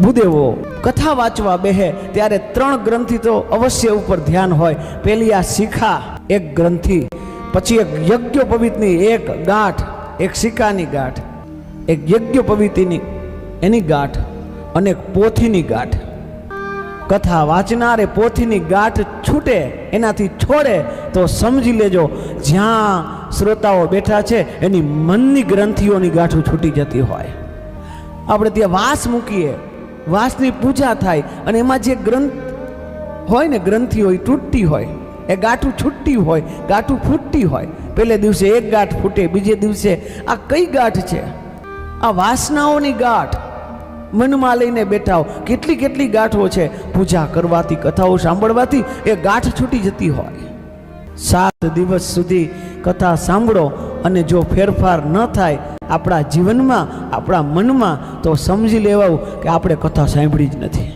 ભૂદેવો કથા વાંચવા બેહે ત્યારે 3 ગ્રંથિ તો અવશ્ય ઉપર ધ્યાન હોય. પેલી આ શિખા એક ગ્રંથિ, પછી એક યજ્ઞોપવીતની એક ગાંઠ, એક શિખાની ગાંઠ, એક યજ્ઞોપવીતની એની ગાંઠ અને એક પોથીની ગાંઠ. કથા વાંચનારે પોથીની ગાંઠ છૂટે એનાથી છોડે તો સમજી લેજો જ્યાં શ્રોતાઓ બેઠા છે એની મનની ગ્રંથિઓની ગાંઠો છૂટી જતી હોય. આપણે ત્યાં વાસ મૂકીએ, વાસની પૂજા થાય અને એમાં જે ગ્રંથ હોય ને ગ્રંથિ હોય તૂટતી હોય, એ ગાંઠું છૂટતી હોય, ગાંઠું ફૂટતી હોય. પહેલે દિવસે એક ગાંઠ ફૂટે, બીજે દિવસે આ કઈ ગાંઠ છે? આ વાસનાઓની ગાંઠ મનમાં લઈને બેઠા હો. કેટલી કેટલી ગાંઠો છે. પૂજા કરવાથી, કથાઓ સાંભળવાથી એ ગાંઠ છૂટી જતી હોય. 7 દિવસ સુધી કથા સાંભળો અને જો ફેરફાર ન થાય આપણા જીવનમાં, આપણા મનમાં, તો સમજી લેવું કે આપણે કથા સાંભળી જ નથી.